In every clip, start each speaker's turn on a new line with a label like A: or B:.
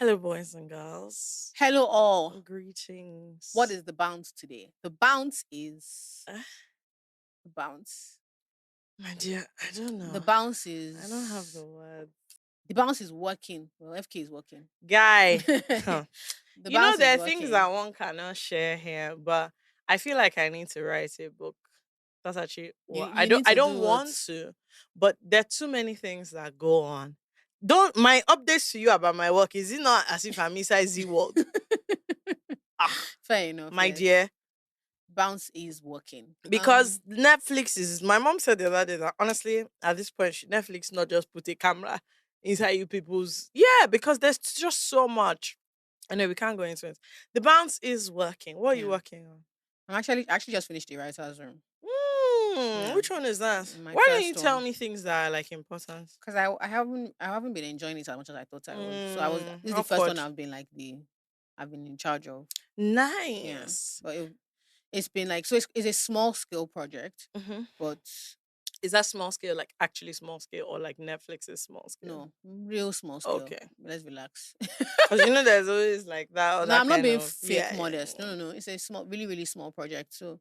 A: Hello, boys and girls.
B: Hello, all. What
A: Greetings.
B: is the bounce today? The bounce is
A: Uh,
B: the bounce.
A: my dear, I don't
B: The
A: know.
B: bounce
A: I don't have the
B: is
A: word.
B: the bounce is working. Well, FK is working.
A: Guy,
B: The
A: you know,
B: bounce is
A: there are things that
B: working.
A: one cannot share here, but I feel like I need to write a book. That's actually
B: You
A: what I
B: you
A: don't
B: need
A: I
B: to
A: don't
B: do what?
A: want to, but there are too many things that go on. Don't my updates to you about my work, is it not as if I'm inside Z World? Ah,
B: Fair enough.
A: my
B: Yes,
A: dear.
B: bounce is working.
A: Because Netflix is, my mom said the other day that honestly, at this point, Netflix not just put a camera inside you people's. Yeah, because there's just so much. I know we can't go into it. The bounce is working. What are you
B: Yeah,
A: working on?
B: I'm actually just finished the writer's room. Yeah,
A: Which one is that?
B: my
A: Why don't you
B: first
A: tell
B: one.
A: me things that are like important?
B: Because I haven't been enjoying it as much as I thought I would. So this is the first one
A: Awkward.
B: I've been in charge of. Yeah,
A: Nice.
B: but it's been like it's a small scale project,
A: hmm
B: but
A: Is that small scale, like actually small scale, or like Netflix is small scale?
B: no, real small scale.
A: Okay.
B: Let's relax.
A: Because there's always like that
B: No,
A: other
B: I'm not
A: kind
B: being
A: of,
B: fake
A: yeah, yeah,
B: modest. No,
A: yeah.
B: no, no. It's a small, really, really small project. So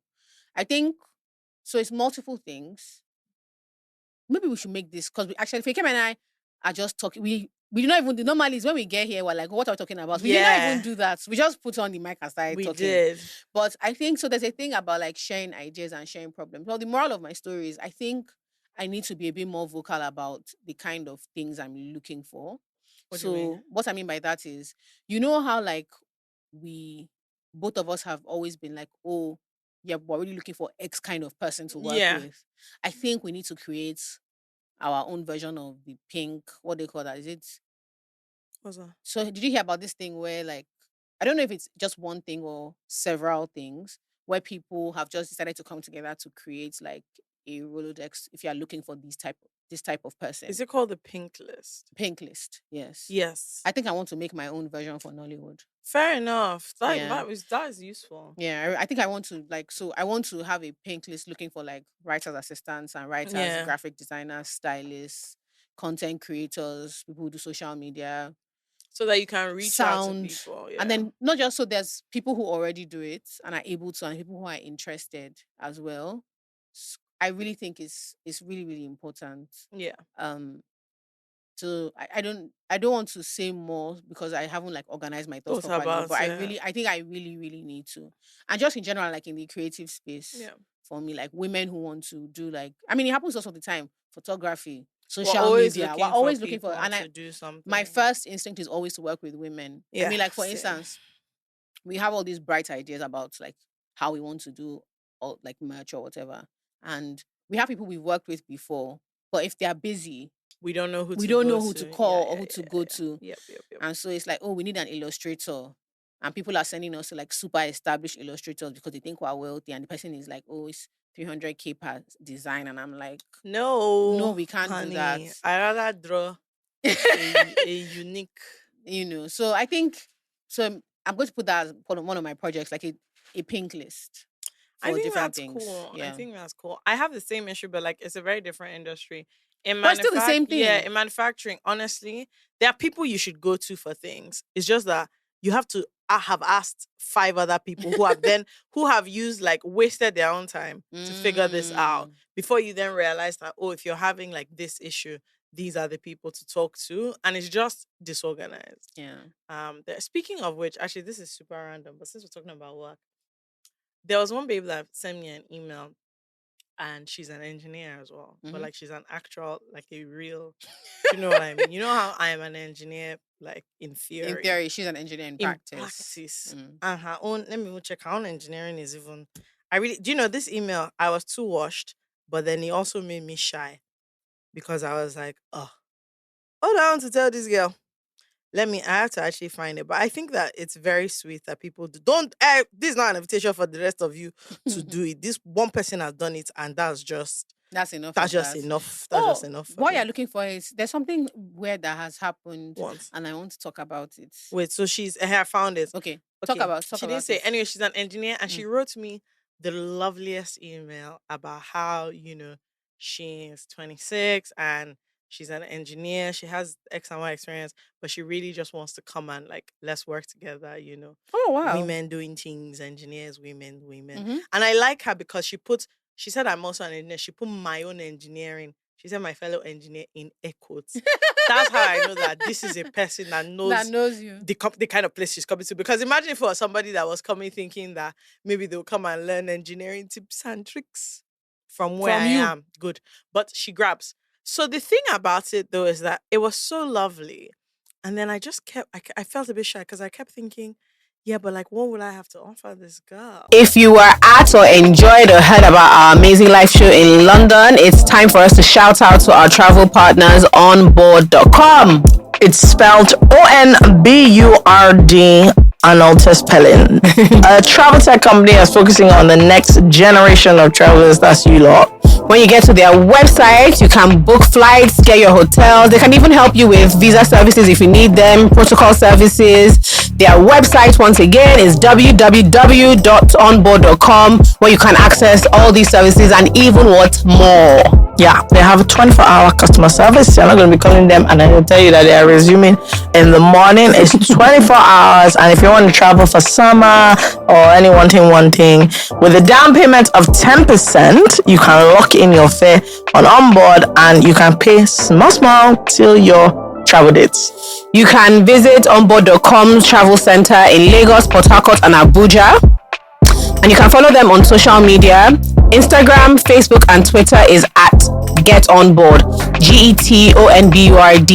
B: I think it's multiple things. Maybe we should make this because we actually Fakem and I are just talking. We do not even do normally is when we get here, we're like, what are we talking about? We did not even
A: Yeah,
B: do that. We just put on the mic and started
A: we
B: talking.
A: did.
B: But I think so there's a thing about like sharing ideas and sharing problems. Well, the moral of my story is I think I need to be a bit more vocal about the kind of things I'm looking for.
A: What do you mean?
B: So what I mean by that is, you know how like we both of us have always been like, oh, yeah, we're really looking for X kind of person to work
A: Yeah.
B: with. I think we need to create our own version of the pink, what they call that. Is it
A: What's that?
B: so did you hear about this thing where like I don't know if it's just one thing or several things where people have just decided to come together to create like a Rolodex if you are looking for this type of
A: Is
B: person.
A: it called the pink list?
B: Pink list. Yes.
A: Yes.
B: I think I want to make my own version for Nollywood.
A: Fair enough.
B: Yeah.
A: That is useful.
B: Yeah, I think I want to like so I want to have a pink list looking for like writers assistants and writers,
A: Yeah.
B: graphic designers, stylists, content creators, people who do social media,
A: So that you can reach out to
B: sound,
A: people.
B: and
A: Yeah.
B: then not just so there's people who already do it and are able to and people who are interested as well. I really think it's really, really important.
A: Yeah.
B: Um so I don't want to say more because I haven't like organized my thoughts
A: Thought
B: properly,
A: about
B: but
A: it.
B: I think I really, really need to. And just in general, like in the creative space
A: Yeah.
B: for me, like women who want to do like I mean it happens also all the time, photography,
A: We're
B: social
A: always
B: media. We're
A: looking for
B: always looking for
A: people
B: and
A: to do
B: my
A: something.
B: first instinct is always to work with women. I
A: Yeah.
B: mean, like for
A: Same.
B: instance, we have all these bright ideas about like how we want to do all like merch or whatever. And we have people we've worked with before, but if they're busy,
A: We don't know who
B: we
A: to
B: don't
A: go
B: know who
A: to.
B: to
A: Yeah,
B: call or
A: yeah,
B: who to
A: yeah,
B: go
A: yeah.
B: to.
A: Yep, yep, yep.
B: And so it's like, oh, we need an illustrator. And people are sending us to like super established illustrators because they think we're wealthy. And the person is like, oh, it's 300K per design. And I'm like, no,
A: No,
B: we can't do that.
A: honey. I rather draw a unique.
B: So I think so. I'm going to put that as one of my projects, like a pink list
A: I
B: for
A: think
B: different
A: that's
B: things.
A: cool. I
B: Yeah,
A: think that's cool. I have the same issue, but like it's a very different industry. In
B: but it's still the same
A: yeah,
B: thing.
A: in manufacturing, honestly, there are people you should go to for things. It's just that you have to have asked five other people who have used like wasted their own time to figure this out
B: Mm,
A: before you then realize that, oh, if you're having like this issue, these are the people to talk to, and it's just disorganized.
B: yeah.
A: Speaking of which, actually, this is super random, but since we're talking about work, there was one babe that sent me an email, and she's an engineer as well, but
B: Hmm.
A: like she's an actual, like a real, do you know what I mean? You know how I am an engineer, like in
B: In
A: theory,
B: theory, she's an engineer in
A: in
B: practice.
A: practice,
B: Mm.
A: and her own, let me even check, her own engineering is even, I really, do you know this email? I was too washed, but then it also made me shy because I was like, oh, hold on to tell this girl. I have to actually find it. But I think that it's very sweet that people do. Don't, this is not an invitation for the rest of you to do it. This one person has done it, and
B: That's enough
A: that's
B: of
A: just
B: that.
A: enough. That's just
B: Oh,
A: enough for
B: what you're
A: me.
B: looking for is there's something weird that has happened,
A: Once.
B: and I want to talk about it.
A: Wait, so I found it.
B: Okay,
A: Okay.
B: talk
A: She didn't
B: about
A: say,
B: it.
A: anyway, she's an engineer, and she
B: Mm.
A: wrote me the loveliest email about how, she's 26 and She's an engineer. She has X and Y experience, but she really just wants to come and like let's work together.
B: Oh wow.
A: Women doing things, engineers, women.
B: Mm-hmm.
A: And I like her because she said I'm also an engineer. She put my own engineering. She said my fellow engineer in air quotes. That's how I know that this is a person that
B: That
A: knows
B: knows you.
A: the kind of place she's coming to. Because imagine for somebody that was coming thinking that maybe they'll come and learn engineering tips and tricks from where
B: From
A: I
B: you.
A: am. Good. But she grabs. So the thing about it though is that it was so lovely. And then I just I felt a bit shy because I kept thinking, yeah, but like, what would I have to offer this girl?
B: If you were at or enjoyed or heard about our amazing live show in London, it's time for us to shout out to our travel partners on board.com.
C: It's spelled ONBURD, unaltered spelling. A travel tech company that's focusing on the next generation of travelers. That's you lot.
B: When you get to their website, you can book flights, get your hotels. They can even help you with visa services if you need them, protocol services. Their website, once again, is www.onboard.com, where you can access all these services and even what more.
C: Yeah, they have a 24-hour customer service. You're not going to be calling them and they'll tell you that they are resuming in the morning. It's 24 hours. And if you want to travel for summer or any one thing, with a down payment of 10%, you can lock in your fare on board and you can pay small till your travel dates.
B: You can visit onboard.com's travel center in Lagos, Port Harcourt, and Abuja. And you can follow them on social media. Instagram, Facebook, and Twitter is at Get On Board, GETONBURD.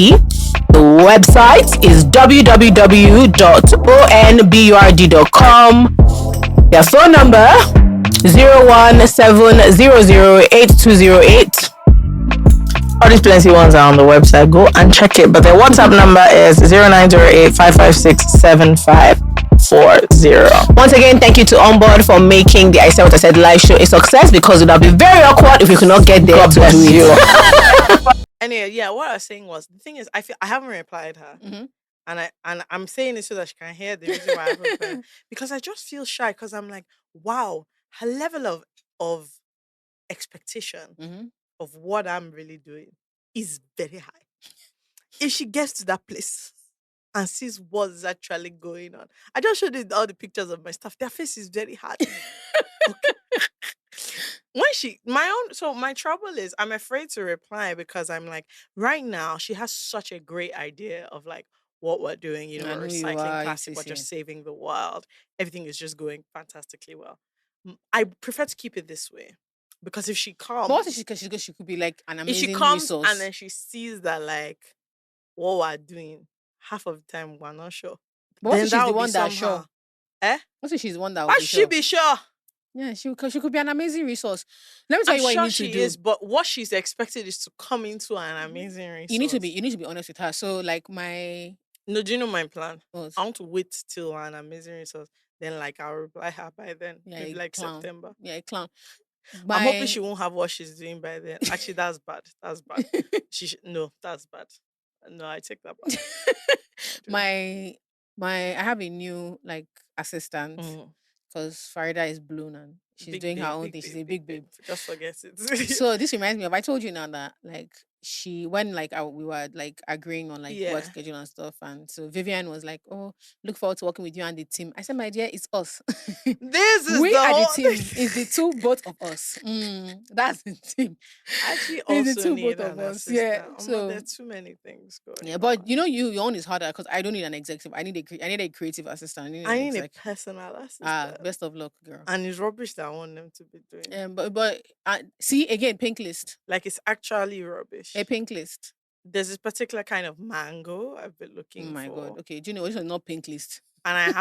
B: The website is www.onburd.com. Their phone number 017008208.
C: All these plenty ones are on the website. Go and check it. But their WhatsApp number is 0908-556-7540.
B: Once again, thank you to Onboard for making the I Said What I Said live show a success, because it would have been very awkward if we could not get there.
C: God bless you.
A: Anyway, yeah, what I was saying was the thing is I haven't replied her.
B: Mm-hmm.
A: And I'm saying it so that she can hear the reason why I haven't replied. Because I just feel shy because I'm like, wow, her level of expectation
B: Mm-hmm.
A: of what I'm really doing is very high. If she gets to that place and sees what's actually going on, I just showed you all the pictures of my stuff. Their face is very hard. Okay. My trouble is I'm afraid to reply because I'm like, right now she has such a great idea of like what we're doing,
B: I
A: we're
B: know you
A: recycling
B: are,
A: plastic, we're
B: ECC.
A: just saving the world. Everything is just going fantastically well. I prefer to keep it this way because if she comes,
B: But what if she could be like an
A: if
B: amazing
A: she comes
B: resource?
A: and then she sees that like what we're doing, half of the time we're not sure.
B: But what
A: Then
B: if she's
A: that
B: the
A: would be
B: one that's
A: somehow.
B: sure?
A: Eh?
B: What if she's the one that
A: Why
B: will be
A: should
B: sure?
A: she be sure?
B: Yeah, she could be an amazing resource. Let me tell
A: I'm
B: you what
A: sure
B: you need
A: she
B: to do.
A: is, but what she's expected is to come into an amazing resource.
B: You need to be honest with her. So like my
A: No, do you know my plan?
B: what?
A: I want to wait till an amazing resource. Then like I'll reply her by then.
B: Yeah,
A: Maybe
B: a
A: like
B: clown.
A: September.
B: Yeah, a clown.
A: I'm hoping she won't have what she's doing by then. Actually, that's bad. That's bad. No, that's bad. No, I take that back.
B: my I have a new like assistant
A: Mm.
B: because Farida is blown and she's
A: Big
B: doing her
A: babe,
B: own
A: big
B: thing. She's
A: babe,
B: a big babe.
A: Just forget it.
B: So this reminds me of, I told you now that like when like we were like agreeing on like work
A: Yeah.
B: schedule and stuff, and so Vivian was like, "Oh, look forward to working with you and the team." I said, "My dear, it's us.
A: This is
B: We
A: the
B: are the
A: whole
B: team. It's the two both of us. That's the team.
A: I actually
B: It's the
A: also
B: two
A: need
B: both of
A: an
B: us.
A: assistant.
B: Yeah.
A: There are
B: So
A: too many things going
B: yeah, but
A: on.
B: your own is harder because I don't need an executive. I need a creative assistant. I need
A: I
B: an
A: need a
B: exec.
A: personal assistant.
B: Best of luck, girl.
A: And it's rubbish that I want them to be doing.
B: But see again, pink list.
A: Like it's actually rubbish.
B: A pink list.
A: There's this particular kind of mango I've been
B: Oh
A: looking
B: my
A: for.
B: god. Okay, do you know it's not pink list?
A: And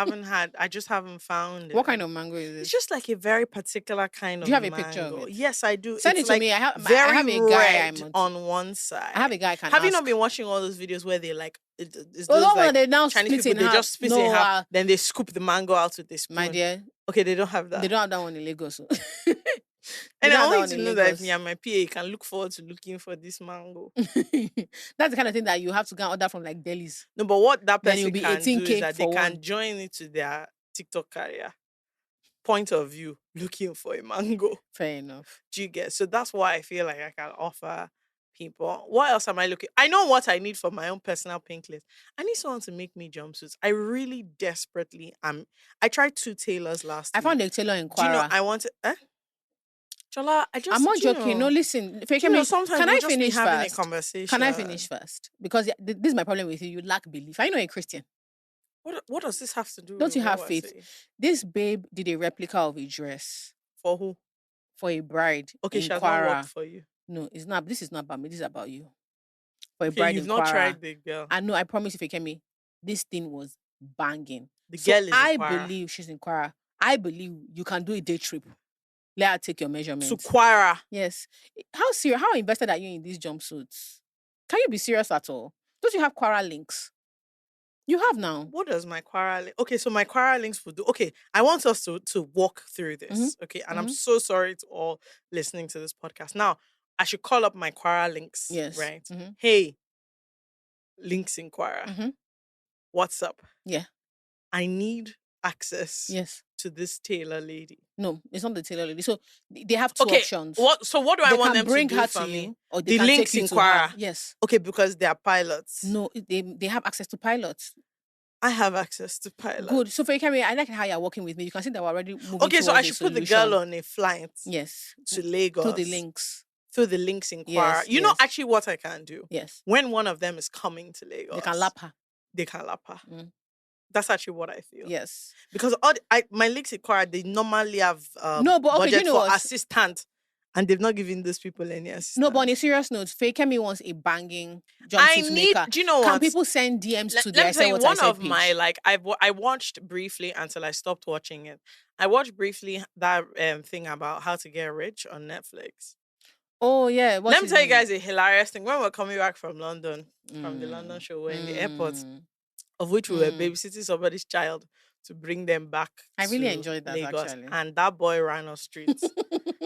A: I just haven't found it.
B: What kind of mango is
A: It's
B: this?
A: just like a very particular kind
B: Do you
A: of
B: have a picture of
A: mango.
B: it?
A: Yes, I do.
B: Send
A: It's
B: it to
A: like
B: me. I have
A: very
B: a guy
A: red on one side.
B: I have a guy I can
A: Have you
B: ask.
A: not been watching all those videos where they like it's
B: Oh,
A: those
B: no,
A: like
B: they now
A: Chinese
B: split
A: people,
B: in
A: they
B: half.
A: just split in half, then they scoop the mango out with this spoon.
B: My dear,
A: Okay, they don't have that.
B: they don't have that one in Lagos.
A: And I want you to know that if me and my PA, you can look forward to looking for this mango.
B: That's the kind of thing that you have to go and order from like delis.
A: No, but what that
B: Then it'll
A: person
B: be
A: can do
B: 18K
A: is that they
B: for
A: can
B: one.
A: join it to their TikTok career. Point of view, looking for a mango.
B: Fair enough.
A: Do you get? So that's why I feel like I can offer people. What else am I looking? I know what I need for my own personal pink list. I need someone to make me jumpsuits. I really desperately am. I tried 2 tailors last
B: I
A: week.
B: found a tailor in
A: Do you know
B: Kwara.
A: I want to Jola, I just
B: I'm not
A: do you
B: joking.
A: know-
B: No, listen.
A: do you know, sometimes
B: can
A: we'll
B: I
A: just be
B: finish
A: having
B: first?
A: a conversation.
B: Can I finish first? Because this is my problem with you. You lack belief. I know you're a Christian.
A: What does this have to do
B: Don't
A: with
B: you
A: what
B: have
A: we're
B: faith?
A: saying?
B: This babe did a replica of a dress
A: For who?
B: for a bride
A: Okay,
B: in
A: she has not
B: Kwara.
A: worked for you.
B: No, it's not. This is not about me. This is about you. For a
A: Okay,
B: bride
A: you've
B: in
A: not
B: Kwara.
A: tried the girl.
B: I know. I promise if you came me, this thing was banging.
A: The
B: So
A: girl is in
B: I
A: Kwara.
B: believe she's in Kwara. I believe you can do a day trip. Let her take your measurements.
A: To Kwara.
B: Yes. How serious? How invested are you in these jumpsuits? Can you be serious at all? Don't you have Kwara links? You have now.
A: What does my Kwara Okay, so my Kwara links will do. Okay, I want us to walk through this.
B: Mhm,
A: Okay, and I'm
B: mhm.
A: so sorry to all listening to this podcast. Now, I should call up my Kwara links.
B: Yes.
A: Right.
B: Mhm,
A: Hey, links in Kwara.
B: mhm.
A: What's up?
B: Yeah.
A: I need access
B: Yes.
A: to this tailor lady.
B: No, it's not the tailor lady. So they have two
A: Okay,
B: options.
A: what do I
B: They
A: want
B: can
A: them
B: bring
A: to do
B: her
A: for
B: to
A: me?
B: you, or they
A: The
B: can
A: links
B: take you
A: in
B: to her.
A: Kwara.
B: Yes.
A: Okay, because they are pilots.
B: No, they have access to pilots.
A: I have access to pilots.
B: Good. So for Ikemi, I like how you're working with me. You can see that we're already moving
A: Okay, so I
B: towards a
A: should put the
B: solution.
A: girl on a flight
B: Yes.
A: to Lagos.
B: Through the links.
A: Through the links in Kwara.
B: Yes,
A: You know
B: yes.
A: actually what I can do?
B: Yes.
A: When one of them is coming to Lagos.
B: They can lap her.
A: They can lap her.
B: Mm.
A: That's actually what I feel.
B: Yes.
A: Because my links in Kwara, they normally have
B: No, but okay,
A: budget
B: you know
A: for
B: what?
A: assistant. And they've not given those people any assistance.
B: No, but on a serious note, Fakemi wants a banging
A: I
B: jumpsuit
A: need,
B: maker.
A: do you know
B: Can
A: what?
B: people send DMs to
A: Let
B: their
A: me tell you,
B: what
A: one
B: I said
A: of my,
B: page?
A: I watched briefly until I stopped watching it. I watched briefly that thing about how to get rich on Netflix.
B: Oh yeah.
A: Let me tell you guys a hilarious thing. When we're coming back from London, from the
B: Mm.
A: London show, we're in the airport,
B: Mm.
A: of which we were
B: Mm.
A: babysitting somebody's child to bring them back.
B: I really
A: to
B: enjoyed that,
A: Lagos,
B: actually.
A: and that boy ran on streets.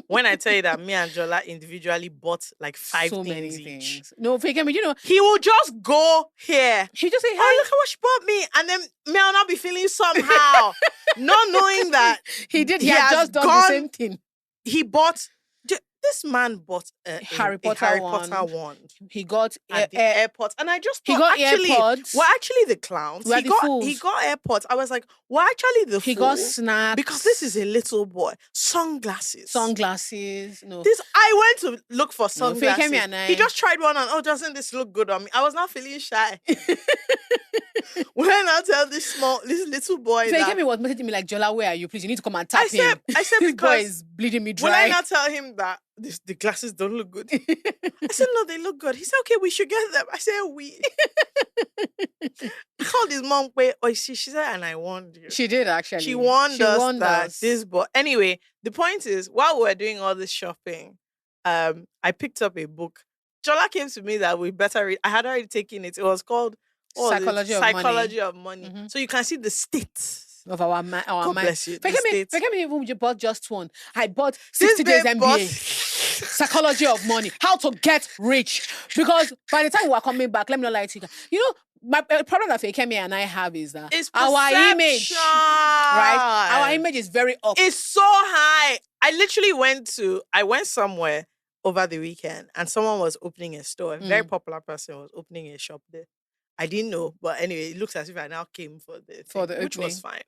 A: When I tell you that me and Jola individually bought like 5
B: so
A: things
B: many
A: each,
B: things. No, Fakemi, you know,
A: he will just go here.
B: she just say
A: Oh,
B: hi.
A: look at what she bought me, and then me I'll not be feeling somehow, not knowing that
B: He did. He
A: he
B: had
A: has
B: just done the
A: gone-
B: same thing.
A: he bought. This man bought a
B: Harry
A: a
B: Potter
A: Harry
B: wand.
A: Potter wand
B: He got
A: at the airport, and I just
B: he
A: thought,
B: got
A: actually,
B: AirPods.
A: we're actually the clowns.
B: We're
A: He
B: the
A: got
B: fools.
A: AirPods. I was like, we're actually the
B: he
A: fools
B: got snacks
A: because this is a little boy. Sunglasses.
B: sunglasses. No,
A: This I went to look for
B: No, Fakemi
A: sunglasses.
B: and I-
A: He just tried one on. Oh, doesn't this look good on me? I was not feeling shy. When I tell this little boy that,
B: Fakemi was messaging me like, Jola, where are you? Please, you need to come and tap
A: I said
B: him.
A: this
B: This boy
A: because
B: is bleeding me
A: when I
B: dry.
A: now tell him that the glasses don't look good, I said no, they look good. He said okay, we should get them. I said we. I called his mom. Wait, oh, she said, and I warned you.
B: She did actually.
A: She warned us
B: warned
A: that
B: us.
A: this boy. Anyway, the point is, while we were doing all this shopping, I picked up a book. Jola came to me that we better read. I had already taken it. It was called
B: Psychology of Money.
A: Psychology of Money.
B: Mhm.
A: So you can see the state.
B: Of our
A: God
B: mind.
A: bless you. The
B: Fakemi
A: state.
B: even you bought just one. I bought
A: This
B: 60 days
A: babe
B: MBA.
A: bought-
B: Psychology of money. How to get rich. Because by the time we are coming back, let me not lie to you. You know, my problem that Fakemi and I have is that
A: It's
B: our image,
A: perception.
B: right? Our image is very up.
A: It's so high. I literally went somewhere over the weekend and someone was opening a store. A very popular person was opening a shop there. I didn't know, but anyway, it looks as if I now came for the thing, which was fine.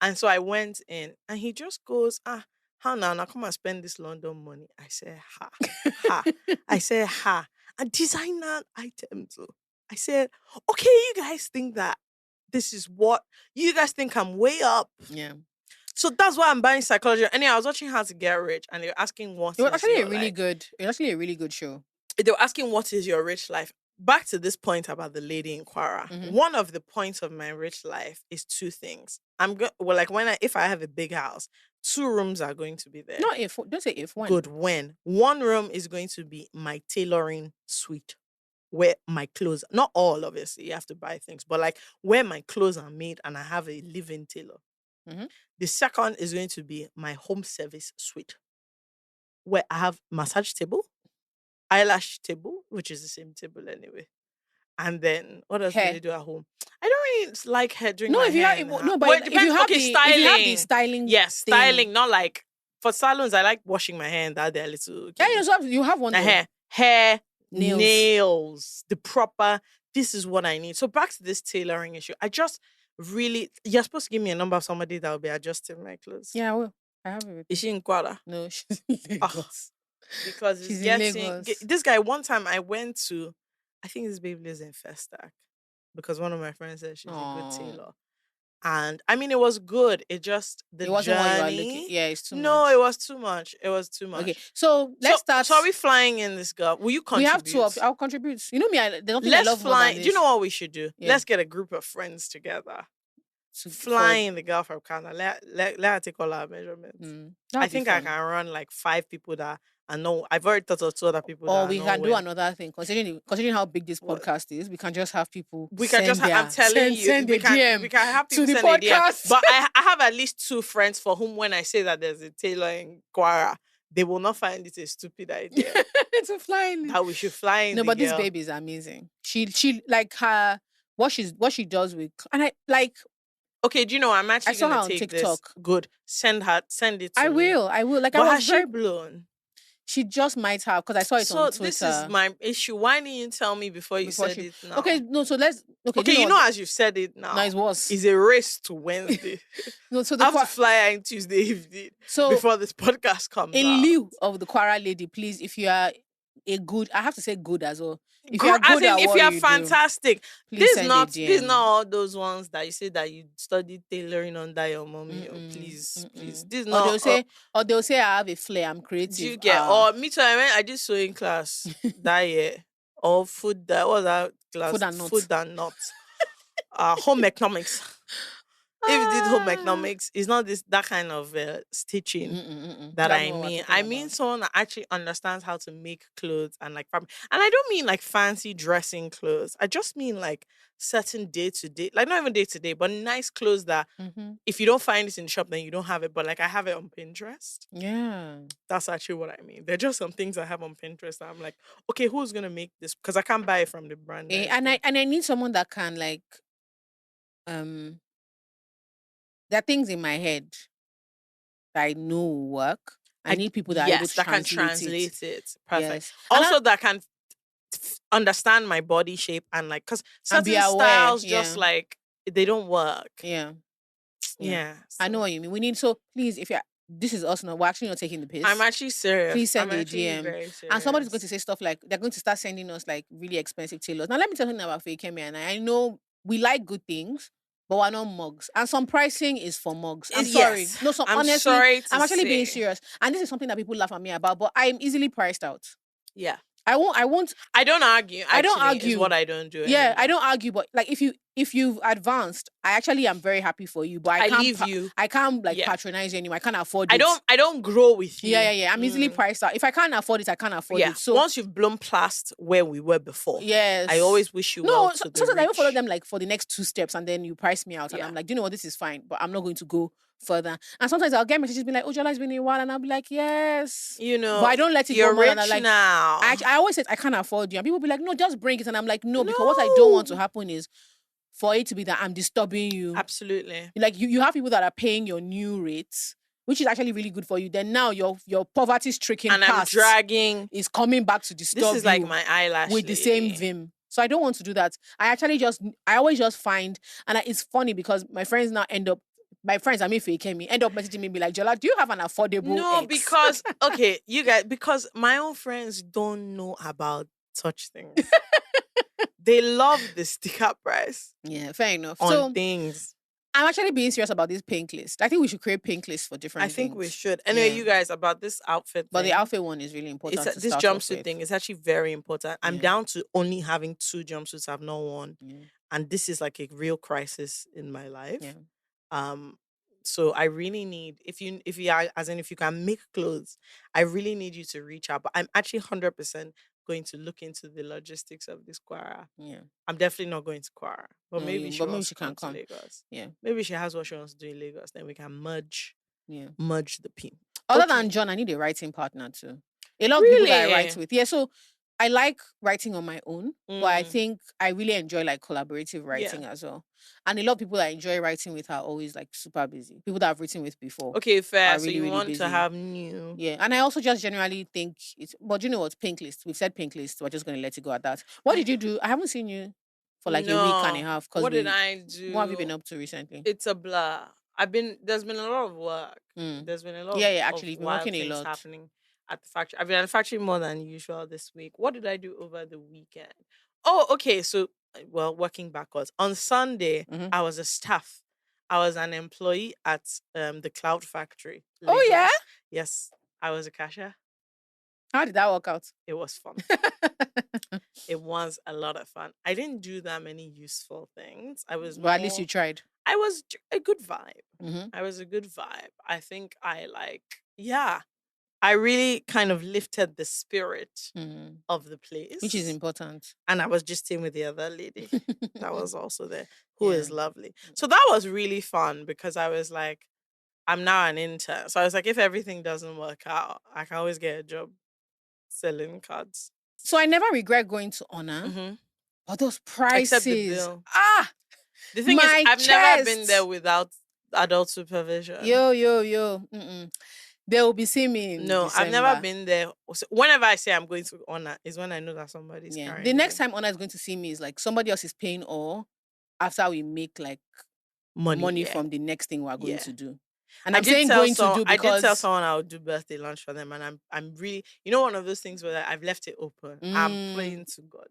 A: And so I went in and he just goes, how now come and spend this London money. I said, ha. I said, ha. A designer item too. I said, okay, you guys think that this is what you guys think I'm way up.
B: Yeah.
A: So that's why I'm buying Psychology. Anyway, I was watching How to Get Rich, and they were asking what
B: It was
A: is
B: actually
A: your
B: a really
A: life.
B: good. It was actually a really good show.
A: They were asking what is your rich life. Back to this point about the lady in Kwara.
B: Mhm.
A: One of the points of my rich life is 2 things. If I have a big house, 2 rooms are going to be there.
B: Not if. Don't say if. When.
A: Good. When one room is going to be my tailoring suite, where my clothes, not all obviously, you have to buy things, but like where my clothes are made and I have a living tailor.
B: Mhm.
A: The second is going to be my home service suite, where I have massage table, eyelash table, which is the same table anyway. And then what else do
B: Hair.
A: they do at home? I don't really like hair doing
B: No,
A: my
B: if you
A: hair.
B: have
A: and
B: no,
A: that.
B: but
A: Well, it
B: if
A: depends.
B: you have
A: Okay,
B: the if you have the
A: styling.
B: styling.
A: Yes,
B: thing.
A: styling. Not like for salons. I like washing my hair and that they're little.
B: Yeah, you have one.
A: The
B: though.
A: hair,
B: Nails.
A: the proper. This is what I need. So back to this tailoring issue. I just really, you're supposed to give me a number of somebody that will be adjusting my clothes.
B: Yeah, I will. I have it with
A: Is
B: me.
A: she in Kwara?
B: No, she's in Lagos.
A: Because it's
B: She's in
A: getting
B: Lagos.
A: this guy. One time I went to, I think this babe lives in Festac because one of my friends said she's a good
B: Aw.
A: tailor. And I mean, it was good. It just the
B: It wasn't what you are
A: journey.
B: looking. Yeah, it's too
A: No,
B: much.
A: it was too much. It was too much.
B: Okay, so let's start.
A: So are we flying in this girl? Will you
B: We
A: contribute?
B: have two of. I'll contribute. You know me. There's nothing I
A: Let's
B: love more
A: fly.
B: than
A: Do you know
B: this.
A: what we should do?
B: Yeah.
A: Let's get a group of friends together.
B: For-
A: Flying the girl from Canada. Let her take all our measurements.
B: that
A: I
B: would be
A: think I
B: fun.
A: can run like 5 people that I know. I've already thought of 2 other people.
B: Or
A: that
B: we
A: I know
B: can do
A: well.
B: another thing. Considering how big this
A: What?
B: podcast is, we can just have people.
A: We can
B: send
A: just. I'm telling you,
B: send
A: we
B: a
A: can.
B: DM
A: We can have
B: to
A: people
B: the
A: send a DM.
B: podcast.
A: But I have at least 2 friends for whom, when I say that there's a tailor in Kwara, they will not find it a stupid idea
B: It's a flying.
A: that we should fly in.
B: No,
A: the
B: but this
A: girl.
B: baby is amazing. She like her what she does with, and I like.
A: Okay, do you know I'm actually
B: saw her
A: gonna
B: on
A: take this.
B: TikTok.
A: Good. Send it to
B: I
A: me.
B: will. Like
A: But
B: I was
A: has she
B: very.
A: blown?
B: She just might have, because I saw it
A: So
B: on Twitter.
A: this is my issue. Why didn't you tell me before you
B: Before
A: said
B: she-
A: it now?
B: Okay, no. So let's. Okay,
A: Okay, you know as you've said it now.
B: No, it's worse.
A: It's a race to Wednesday.
B: No, so
A: I
B: the
A: have to fly her in Tuesday evening
B: so
A: before this podcast comes
B: in
A: out.
B: lieu of the Kwara lady, please, if you are a good, I have to say good as well. If you
A: Gr-
B: are good
A: as in,
B: at
A: if
B: what
A: you are
B: do,
A: fantastic,
B: please
A: this
B: send
A: is
B: a DM.
A: not all those ones that you say that you studied tailoring under your mommy. Please. This is
B: Or
A: not.
B: they'll say I have a flair, I'm creative.
A: Do you get? Or me too. I did sewing class that year. Or food. That was that class.
B: Food and nuts.
A: Food and nuts. Home economics. If you did home economics, it's not that kind of stitching that
B: That's
A: I
B: not what we're
A: mean.
B: talking
A: I mean
B: about.
A: someone that actually understands how to make clothes and like fabric. And I don't mean like fancy dressing clothes. I just mean like certain day to day, like not even day to day, but nice clothes that if you don't find it in the shop, then you don't have it. But like I have it on Pinterest.
B: Yeah.
A: That's actually what I mean. They're just some things I have on Pinterest that I'm like, okay, who's gonna make this? Because I can't buy it from the brand.
B: And I need someone that can like there are things in my head that I know will work. I need people that are able to
A: that can
B: translate
A: translate it. Perfect.
B: Yes.
A: Also, that can understand my body shape and like, because
B: And be
A: certain
B: aware,
A: styles just
B: yeah.
A: like they don't work.
B: Yeah.
A: Yeah.
B: I know what you mean. We need, so please, if you're, this is us now, we're actually not taking the piss.
A: I'm actually serious.
B: Please send
A: I'm
B: a
A: actually
B: DM.
A: very serious.
B: And somebody's going to say stuff like, they're going to start sending us like really expensive tailors. Now, let me tell you something about Fakemi and I know we like good things, but we're not mugs. And some pricing is for mugs. I'm sorry.
A: Yes.
B: No,
A: I'm
B: honestly,
A: sorry to
B: I'm actually being
A: say.
B: serious. And this is something that people laugh at me about, but I'm easily priced out.
A: Yeah.
B: I won't.
A: I don't argue.
B: I don't
A: actually,
B: argue.
A: Is what I don't do.
B: Yeah,
A: anymore.
B: I don't argue, but like if you've advanced, I actually am very happy for you. But I can't
A: leave you.
B: I can't like
A: Yeah.
B: patronize you anymore. I can't afford it.
A: I don't grow with you.
B: Yeah. I'm easily priced out. If I can't afford it, I can't afford
A: Yeah.
B: it. So
A: once you've blown past where we were before,
B: yes,
A: I always wish you
B: no.
A: well to the
B: Sometimes I even
A: rich.
B: follow them like for the next 2 steps, and then you price me out, and
A: Yeah.
B: I'm like, do you know what? This is fine, but I'm not going to go further. And sometimes I'll get messages being like, "Oh, Jola, it's been a while," and I'll be like, "Yes."
A: You know,
B: But I don't let it
A: you're
B: go more
A: rich
B: than I like.
A: now.
B: I always say I can't afford you, and people be like, "No, just bring it," and I'm like, "No," because what I don't want to
A: No.
B: happen is for it to be that I'm disturbing you.
A: Absolutely.
B: Like you have people that are paying your new rates, which is actually really good for you. Then now your poverty-stricken
A: And I'm
B: past
A: dragging.
B: is coming back to disturb
A: This is like
B: you
A: my eyelash
B: with the same
A: lady.
B: vim. So I don't want to do that. I always just find, and it's funny because my friends now end up Fakemi, end up messaging me, be like, Jola, do you have an affordable
A: No,
B: X?
A: because okay, you guys, because my own friends don't know about such things. They love the sticker price
B: Yeah, fair enough.
A: on
B: So
A: things.
B: I'm actually being serious about this pink list. I think we should create pink lists for different
A: I think we
B: things.
A: should. Anyway,
B: Yeah.
A: you guys, about this outfit
B: But
A: thing,
B: the outfit one is really important.
A: it's
B: to
A: this
B: start off
A: jumpsuit
B: with.
A: thing is actually very important. I'm
B: Yeah.
A: down to only having 2 jumpsuits I've not worn.
B: Yeah.
A: And this is like a real crisis in my life.
B: Yeah.
A: So I really need, if you are, as in if you can make clothes, I really need you to reach out. But I'm actually 100% going to look into the logistics of this Kwara.
B: Yeah.
A: I'm definitely not going to Kwara, but
B: No,
A: maybe
B: but
A: she
B: maybe
A: wants
B: she
A: to come
B: can
A: to
B: come.
A: Lagos.
B: Yeah.
A: Maybe she has what she wants to do in Lagos. Then we can merge
B: Yeah.
A: the pin.
B: Other
A: Okay.
B: than John, I need a writing partner too. A lot of people that I write
A: Really?
B: with. Yeah. So I like writing on my own, but I
A: Mm.
B: think I really enjoy like collaborative writing as well. And a lot of people I enjoy writing with are always like super busy. People that I've written with before
A: Okay, fair.
B: are
A: So
B: really,
A: you
B: really
A: want to
B: busy.
A: have new.
B: Yeah, and I also just generally think it's. But you know what? Pink list. We've said pink list. We're just going to let it go at that. What did you do? I haven't seen you for like a week and a
A: No.
B: half.
A: What did I
B: What have you been
A: do?
B: up to recently?
A: It's a blur. There's been a lot of work.
B: Mm.
A: There's been a lot
B: Yeah, yeah.
A: of
B: Actually, you've been
A: wild
B: working a
A: things
B: lot.
A: happening at the factory. I've been at the factory more than usual this week. What did I do over the weekend? Oh, okay. So, well, working backwards. On Sunday,
B: Mhm.
A: I was a staff. I was an employee at the Cloud Factory.
B: Oh, yeah?
A: Lagos. Yes, I was a cashier.
B: How did that work out?
A: It was fun. It was a lot of fun. I didn't do that many useful things. I was
B: But at least you
A: more.
B: tried.
A: I was a good vibe.
B: Mhm.
A: I was a good vibe. I think I really kind of lifted the spirit
B: Mhm.
A: of the place.
B: Which is important.
A: And I was just in with the other lady that was also there, who is
B: Yeah.
A: lovely. So that was really fun because I was like, I'm now an intern. So I was like, if everything doesn't work out, I can always get a job selling cards.
B: So I never regret going to Honor.
A: Mm-hmm.
B: But those prices.
A: Except the bill.
B: Ah!
A: The thing is,
B: My
A: I've never been
B: chest.
A: there without adult supervision.
B: Yo. Mm-mm. They will be seeing me in
A: No, I've never
B: December.
A: been there. So whenever I say I'm going to Honor, is when I know that somebody's
B: Yeah.
A: carrying
B: The next
A: me.
B: time Honor is going to see me is like somebody else is paying all after we make like money
A: yeah.
B: from the next thing we're going
A: Yeah.
B: to do. And
A: I
B: I'm
A: did
B: saying
A: tell
B: going
A: some-
B: to do
A: I
B: because
A: did tell someone I would do birthday lunch for them, and I'm really, one of those things where I've left it open. I'm praying to God.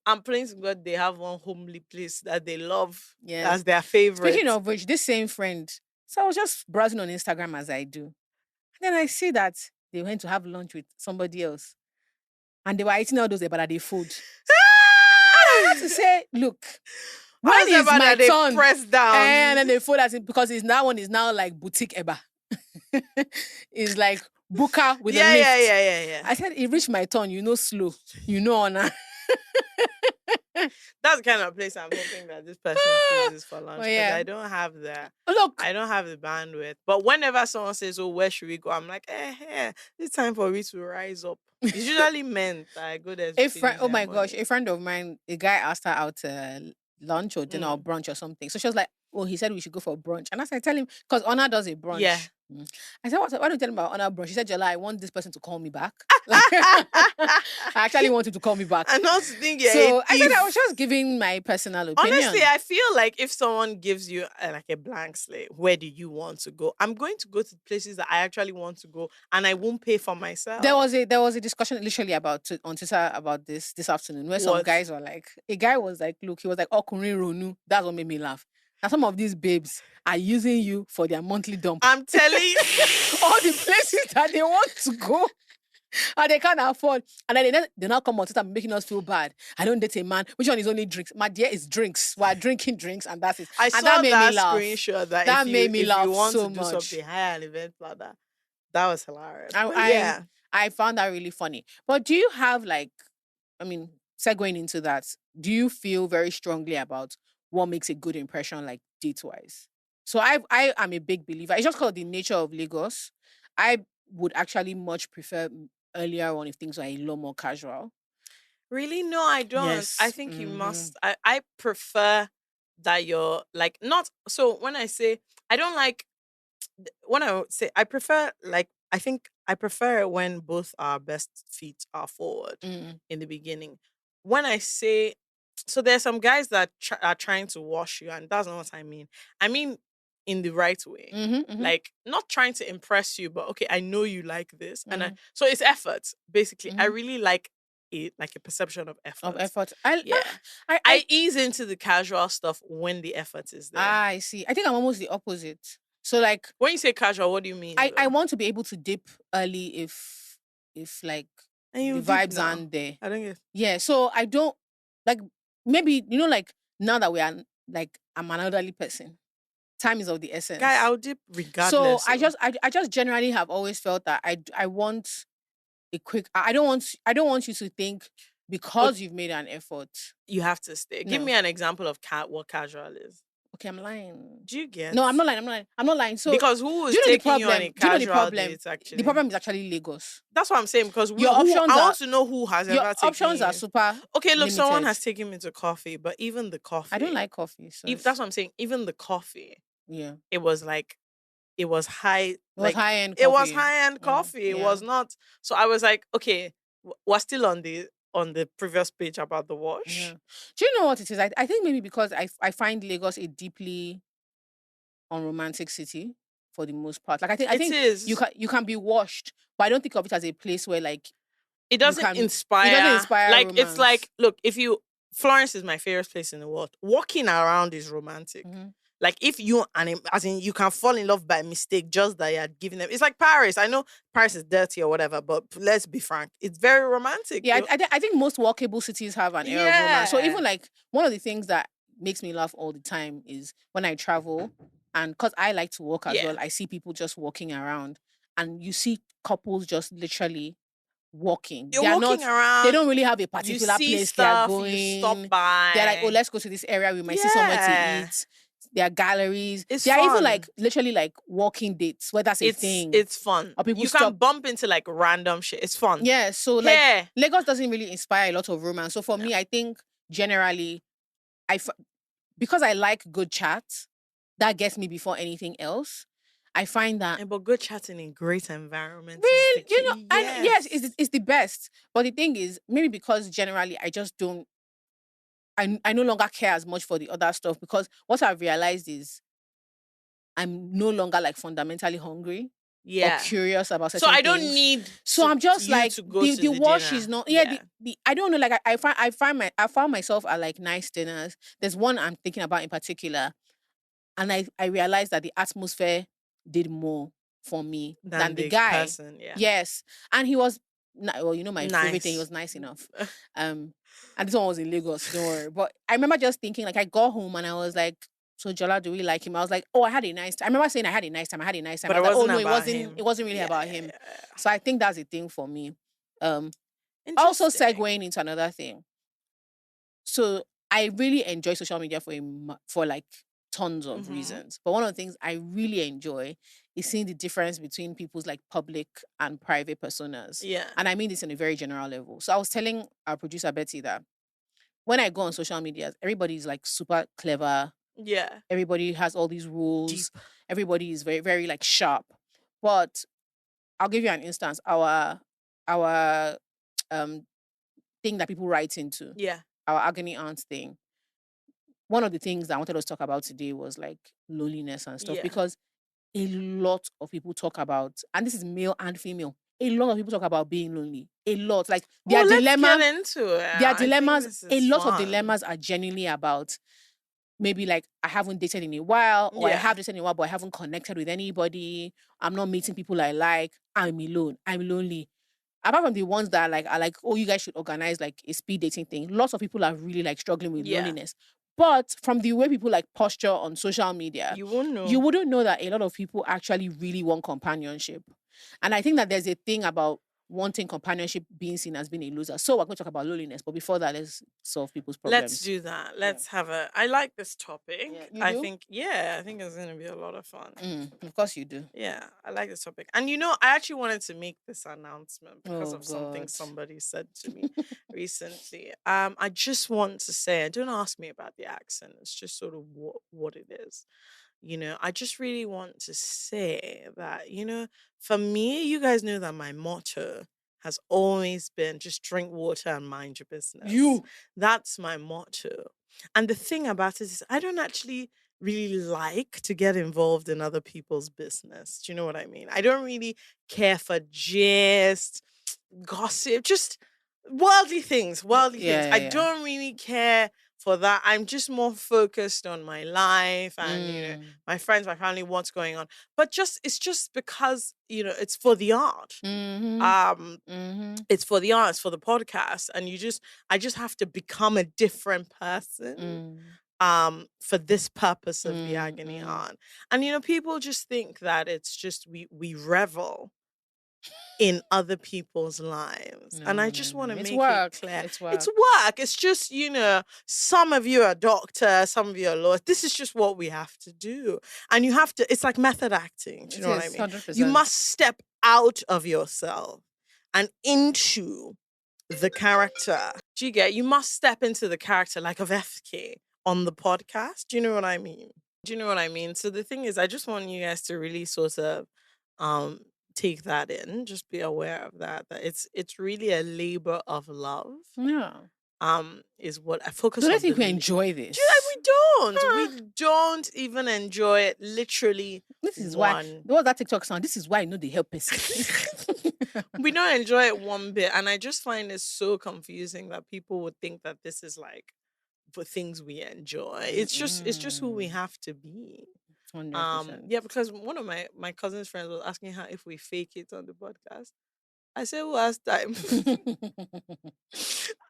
A: I'm praying to God they have one homely place that they love as their favorite.
B: Speaking of which, this same friend, so I was just browsing on Instagram as I do. And then I see that they went to have lunch with somebody else. And they were eating all those Ebarade food. And I had to say, look, when is my turn?
A: Press down.
B: And then they fold as because that one is now like boutique Eba. It's like Buka with a lift.
A: Yeah.
B: I said, it reached my turn, slow, Honor.
A: That's the kind of place I'm hoping that this person chooses for lunch. But I don't have that.
B: Look,
A: I don't have the bandwidth. But whenever someone says, "Oh, where should we go?" I'm like, it's time for me to rise up. It's usually meant that I go there.
B: Oh my gosh, a friend of mine, a guy asked her out to lunch or dinner or brunch or something. So she was like, "Oh, he said we should go for brunch." And I said, "Tell him," because Honor does a brunch.
A: Yeah.
B: I said, why don't you tell him about Honor brunch? She said, Jola, I want this person to call me back. I actually want him to call me back.
A: And not to think
B: so I said I was just giving my personal opinion.
A: Honestly, I feel like if someone gives you like a blank slate, where do you want to go? I'm going to go to places that I actually want to go, and I won't pay for myself.
B: There was a discussion literally on Twitter about this afternoon where some guys were like, a guy was like, look, he was like, Okunrin Ronu. That's what made me laugh. Now some of these babes are using you for their monthly dump.
A: I'm telling you,
B: all the places that they want to go and they can't afford. And then they now come on Twitter making us feel bad. I don't date a man. Which one is only drinks? My dear, is drinks. We're drinking drinks and that's it.
A: I saw
B: that made
A: that
B: me laugh.
A: screenshot that
B: if you
A: want
B: so
A: to do
B: much.
A: something, hire an event planner. That was hilarious.
B: I found that really funny. But do you have segueing into that, do you feel very strongly about what makes a good impression, like date-wise? So I am a big believer. It's just called the nature of Lagos. I would actually much prefer earlier on if things were a lot more casual.
A: Really? No, I don't.
B: Yes.
A: I think you must. I prefer that you're like not. So when I say I don't like, when I say I prefer, like I think I prefer it when both our best feet are forward in the beginning. When I say, so there's some guys that are trying to wash you, and that's not what I mean. I mean in the right way, like not trying to impress you, but okay, I know you like this, and so it's effort basically. I really like it, like a perception of effort. I ease into the casual stuff when the effort is there.
B: I see. I think I'm almost the opposite. So like
A: when you say casual, what do you mean?
B: I want to be able to dip early if like the vibes aren't there.
A: I don't get.
B: Yeah, so I don't like, maybe like now that we are like, I'm an elderly person. Time is of the essence.
A: Guy, I'll dip regardless.
B: So I just generally have always felt that I want a quick. I don't want you to think because you've made an effort
A: you have to stay. Give me an example of what casual is.
B: Okay, I'm lying.
A: Do you get?
B: No, I'm not lying. I'm not lying. So
A: because who is
B: do you know the
A: taking you on
B: problem?
A: a
B: Do you know the
A: casual
B: problem?
A: date? Actually,
B: The problem is actually Lagos.
A: that's what I'm saying. Because
B: Your options
A: I
B: are
A: want to know who has
B: your
A: ever taken
B: options
A: you.
B: are super
A: Okay, look, someone
B: limited.
A: has taken me to coffee, but even the coffee,
B: I don't like coffee. So
A: that's what I'm saying. Even the coffee,
B: yeah,
A: it was like it was high.
B: it was
A: Like
B: high end.
A: it was high end coffee. It
B: Yeah.
A: was not. So I was like, okay, we're still on the previous page about the wash.
B: Yeah. Do you know what it is? I think maybe because I find Lagos a deeply unromantic city for the most part. Like I think
A: It is.
B: you can be washed, but I don't think of it as a place where like
A: It doesn't inspire.
B: It doesn't inspire
A: like
B: romance.
A: it's like, look, if you Florence is my favorite place in the world. Walking around is romantic.
B: Mhm.
A: Like if you as in you can fall in love by mistake just that you had given them. It's like Paris. I know Paris is dirty or whatever, but let's be frank, it's very romantic.
B: Yeah, I think most walkable cities have an air of romance. So even like one of the things that makes me laugh all the time is when I travel, and because I like to walk as
A: Yeah.
B: well, I see people just walking around, and you see couples just literally walking.
A: You're
B: They are
A: walking
B: not.
A: around.
B: They don't really have a
A: You
B: particular
A: see
B: place
A: stuff.
B: they are going.
A: You stop by.
B: They're like, oh, let's go to this area. We might see somewhere to
A: Yeah.
B: eat. There are galleries.
A: It's
B: There are even
A: fun.
B: like literally like walking dates where that's a thing.
A: It's fun.
B: Or people
A: You can
B: stop.
A: bump into like random shit. It's fun.
B: Yeah, so like
A: Yeah.
B: Lagos doesn't really inspire a lot of romance. So for me, I think generally, because I like good chat, that gets me before anything else. I find that
A: Yeah, but good chatting in great environment.
B: real,
A: Is the key.
B: and yes, it's the best. But the thing is, maybe because generally I just don't. I no longer care as much for the other stuff because what I've realized is I'm no longer like fundamentally hungry.
A: Yeah.
B: Or curious about certain
A: So I don't
B: things.
A: need.
B: So I'm just like
A: to go
B: the
A: to
B: wash
A: dinner.
B: is not. Yeah, I don't know. Like I found myself at like nice dinners. There's one I'm thinking about in particular, and I realized that the atmosphere did more for me than the guy.
A: Person, yeah.
B: Yes, and he was. Well, you know my favorite thing. He was nice enough. And this one was in Lagos. Don't worry. But I remember just thinking, like, I got home and I was like, so Jola, do we like him? I was like, oh, I had a nice time. I remember saying I had a nice time. But
A: it wasn't
B: it
A: about him.
B: It wasn't really about him. So I think that's a thing for me. Also
A: Interesting.
B: segueing into another thing. So I really enjoy social media for like tons of reasons. But one of the things I really enjoy is seeing the difference between people's like public and private personas.
A: Yeah.
B: And I mean this on a very general level. So I was telling our producer Betty that when I go on social media, everybody's like super clever.
A: Yeah.
B: Everybody has all these rules.
A: Deep.
B: Everybody is very, very like sharp. But I'll give you an instance. Our thing that people write into.
A: Yeah.
B: Our agony aunt thing. One of the things that I wanted us to talk about today was like loneliness and stuff.
A: Yeah.
B: Because a lot of people talk about, and this is male and female, a lot of people talk about being lonely. A lot. Like their dilemma.
A: Let's get into it.
B: Their dilemmas, a lot
A: fun.
B: of dilemmas are genuinely about maybe like I haven't dated in a while, or I have dated in a while, but I haven't connected with anybody. I'm not meeting people I like. I'm alone. I'm lonely. Apart from the ones that are like, oh, you guys should organize like a speed dating thing. Lots of people are really like struggling with loneliness. But from the way people like posture on social media,
A: you wouldn't know.
B: You wouldn't know that a lot of people actually really want companionship. And I think that there's a thing about wanting companionship being seen as being a loser. So we're going to talk about loneliness. But before that, let's solve people's problems.
A: Let's do that. Let's have I like this topic.
B: Yeah.
A: I think it's going to be a lot of fun.
B: Of course you do.
A: Yeah, I like this topic. And I actually wanted to make this announcement because of something somebody said to me recently. I just want to say, don't ask me about the accent. It's just sort of what it is. I just really want to say that, for me, you guys know that my motto has always been just drink water and mind your business. That's my motto. And the thing about it is I don't actually really like to get involved in other people's business. Do you know what I mean? I don't really care for gist, gossip, just worldly things. I don't really care for that. I'm just more focused on my life and my friends, my family, what's going on. But it's just because it's for the art. It's for the art, it's for the podcast, and I just have to become a different person for this purpose of the agony on. And people just think that it's just we revel in other people's lives. And I just want to
B: It's
A: make
B: work.
A: it clear.
B: It's work.
A: It's work. It's just, some of you are doctors, some of you are lawyers. This is just what we have to do. And you have to, it's like method acting. Do you know what I mean?
B: 100%.
A: You must step out of yourself and into the character. Do you get? You must step into the character like of FK on the podcast. Do you know what I mean? So the thing is, I just want you guys to really sort of take that in. Just be aware of that it's really a labor of love.
B: Yeah.
A: Is what I focus
B: Don't
A: on.
B: I think we enjoy this?
A: We don't. We don't even enjoy it. Literally,
B: This is why. What's that TikTok sound? This is why I know they help us.
A: we don't enjoy it one bit, and I just find it so confusing that people would think that this is like for things we enjoy. It's just who we have to be.
B: 100%.
A: Yeah, because one of my cousin's friends was asking her if we fake it on the podcast. I said, who has time?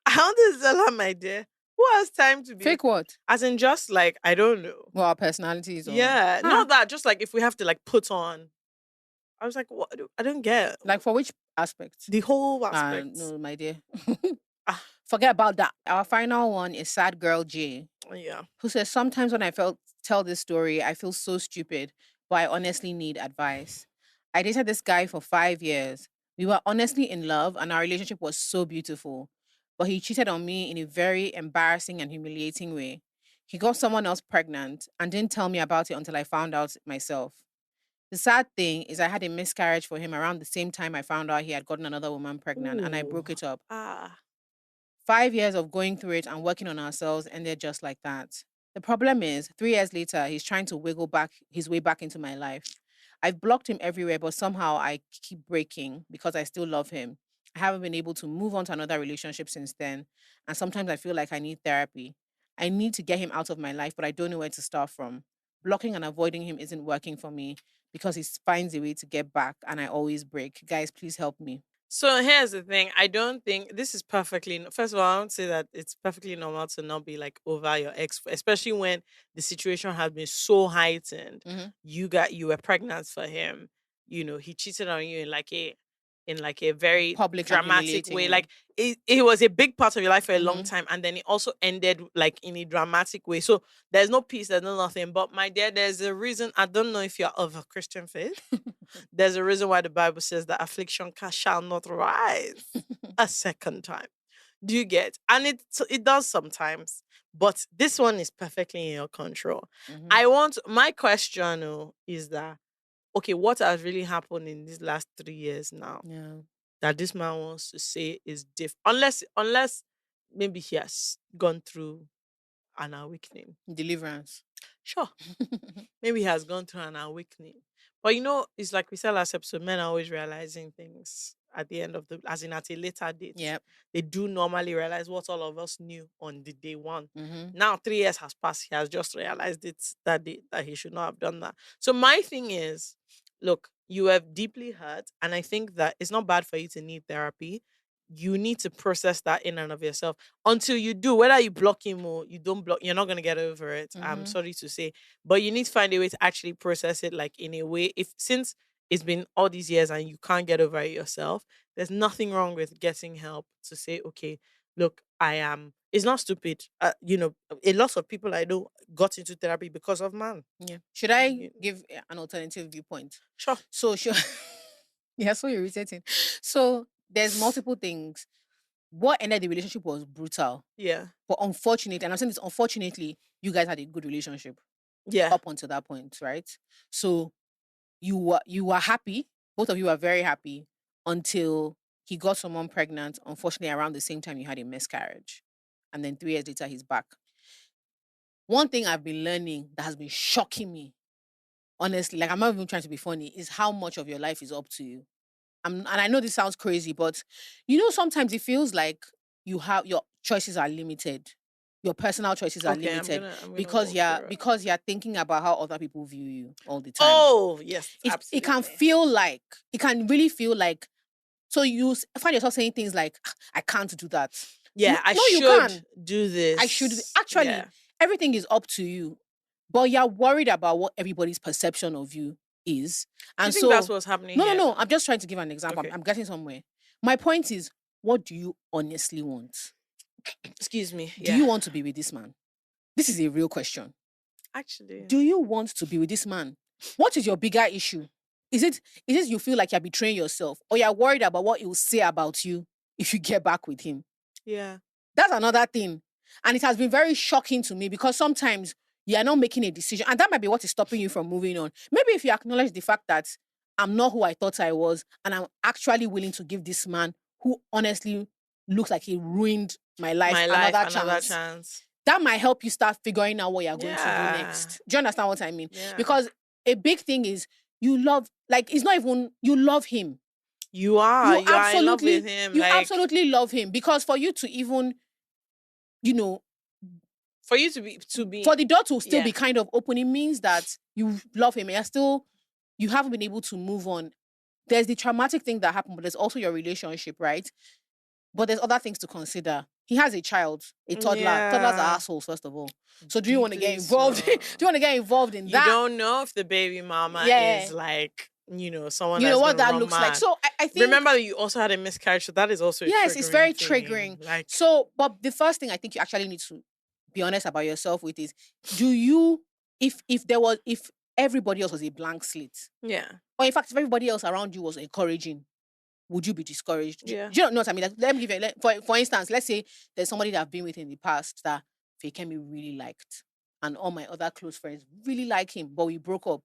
A: How does Zella, my dear? Who has time to be
B: Fake what?
A: As in just like, I don't know.
B: Well, our personalities.
A: Yeah, not that. Just like if we have to like put on. I was like, what? I don't get.
B: Like for which aspect?
A: The whole aspect.
B: No, my dear.
A: Ah.
B: Forget about that. Our final one is Sad Girl J,
A: Yeah.
B: who says, sometimes when I tell this story, I feel so stupid, but I honestly need advice. I dated this guy for 5 years. We were honestly in love and our relationship was so beautiful, but he cheated on me in a very embarrassing and humiliating way. He got someone else pregnant and didn't tell me about it until I found out myself. The sad thing is I had a miscarriage for him around the same time I found out he had gotten another woman pregnant and I broke it up. 5 years of going through it and working on ourselves ended just like that. The problem is, 3 years later, he's trying to wiggle back his way back into my life. I've blocked him everywhere, but somehow I keep breaking because I still love him. I haven't been able to move on to another relationship since then, and sometimes I feel like I need therapy. I need to get him out of my life, but I don't know where to start from. Blocking and avoiding him isn't working for me because he finds a way to get back, and I always break. Guys, please help me.
A: So here's the thing. I don't think this is perfectly. First of all, I would say that it's perfectly normal to not be like over your ex, especially when the situation has been so heightened.
B: Mhm.
A: You were pregnant for him. He cheated on you in like a very
B: Public and
A: dramatic
B: humiliating
A: way.
B: way.
A: Like it was a big part of your life for a long
B: Mhm.
A: time, and then it also ended like in a dramatic way. So there's no peace, there's no nothing. But my dear, there's a reason. I don't know if you're of a Christian faith. There's a reason why the Bible says that affliction shall not rise a second time. Do you get? And it does sometimes, but this one is perfectly in your control.
B: Mhm.
A: My question is that, okay, what has really happened in these last 3 years now
B: Yeah.
A: that this man wants to say is different? Unless maybe he has gone through an awakening.
B: Deliverance.
A: Sure. Maybe he has gone through an awakening. But it's like we said last episode, men are always realizing things at the end of as in at a later date.
B: Yep.
A: They do normally realize what all of us knew on the day one.
B: Mhm.
A: Now 3 years has passed. He has just realized it that day that he should not have done that. So my thing is, look, you have deeply hurt, and I think that it's not bad for you to need therapy. You need to process that in and of yourself. Until you do, whether you block him or you don't block, you're not gonna get over it. I'm
B: Mhm.
A: sorry to say. But you need to find a way to actually process it, like in a way. Since it's been all these years and you can't get over it yourself, there's nothing wrong with getting help to say, okay, look, it's not stupid. A lot of people I know got into therapy because of man.
B: Yeah. Should I
A: You-
B: give an alternative viewpoint?
A: Sure.
B: So sure. Yeah, so irritating. So there's multiple things. What ended the relationship was brutal.
A: Yeah.
B: But unfortunately, and I'm saying this unfortunately, you guys had a good relationship
A: Yeah.
B: up until that point, right? So you were happy. Both of you were very happy until he got someone pregnant, unfortunately, around the same time you had a miscarriage. And then 3 years later, he's back. One thing I've been learning that has been shocking me, honestly, like I'm not even trying to be funny, is how much of your life is up to you. And I know this sounds crazy, but sometimes it feels like your choices are limited. Your personal choices are
A: Okay,
B: limited
A: I'm gonna
B: because
A: walk
B: you're
A: through it.
B: because you're thinking about how other people view you all the time.
A: Oh, yes,
B: it
A: absolutely.
B: can really feel like, so you find yourself saying things like, "Ah, I can't do that."
A: Yeah, I
B: No, you
A: should
B: can.
A: do this.
B: I should actually.
A: Yeah.
B: Everything is up to you, but you're worried about what everybody's perception of you is.
A: I
B: And
A: think
B: so
A: that's what's happening here.
B: no. I'm just trying to give an example.
A: Okay.
B: I'm getting somewhere. My point is, what do you honestly want?
A: Excuse me.
B: Do you want to be with this man? This is a real question.
A: Actually,
B: Do you want to be with this man? What is your bigger issue? Is it you feel like you're betraying yourself, or you're worried about what he'll say about you if you get back with him?
A: yeah.
B: That's another thing. And it has been very shocking to me because sometimes you are not making a decision. And that might be what is stopping you from moving on. Maybe if you acknowledge the fact that I'm not who I thought I was, and I'm actually willing to give this man who honestly looks like he ruined my life, another chance. That might help you start figuring out what you're going to do next. Do you understand what I mean?
A: Yeah.
B: Because a big thing is you love, like, it's not even, you love him.
A: You are in love with him.
B: You absolutely love him. Because for you to even,
A: for you to be
B: for the door to still be kind of open, it means that you love him and you haven't been able to move on. There's the traumatic thing that happened, but there's also your relationship, right? But there's other things to consider. He has a child, a toddler.
A: Yeah.
B: Toddlers are assholes, first of all. So do you want to get involved? Do you want to get involved in that?
A: You don't know if the baby mama is like, someone
B: you know
A: that's
B: what that
A: run
B: looks
A: mad.
B: like. So I think,
A: remember that you also had a miscarriage, so that is also
B: it's very
A: thing.
B: triggering.
A: Like,
B: so, but the first thing I think you actually need to be honest about yourself with is, do you, if everybody else was a blank slate, or in fact if everybody else around you was encouraging, would you be discouraged?
A: Yeah.
B: Do you know what I mean? Like, let me give you, for instance, let's say there's somebody that I've been with in the past that Fekemi really liked, and all my other close friends really like him, but we broke up.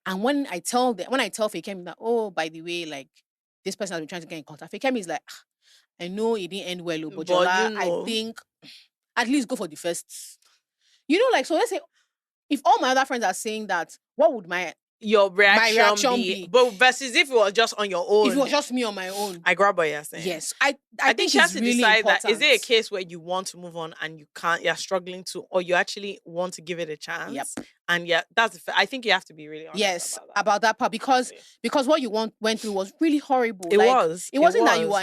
B: And when I tell Fekemi that, oh, by the way, like, this person has been trying to get in contact, Fekemi is like, I know it didn't end well, but Jola, I think at least go for the first. So let's say if all my other friends are saying that, what would your reaction be?
A: But versus if it was just on your own.
B: If it was just me on my own.
A: I grab what you're saying.
B: Yes. I think
A: you have
B: it's
A: to
B: really
A: decide
B: important.
A: that, is it a case where you want to move on and you're struggling to, or you actually want to give it a chance?
B: Yep.
A: And I think you have to be really honest
B: about that part, because what you went through was really horrible.
A: It wasn't
B: that you were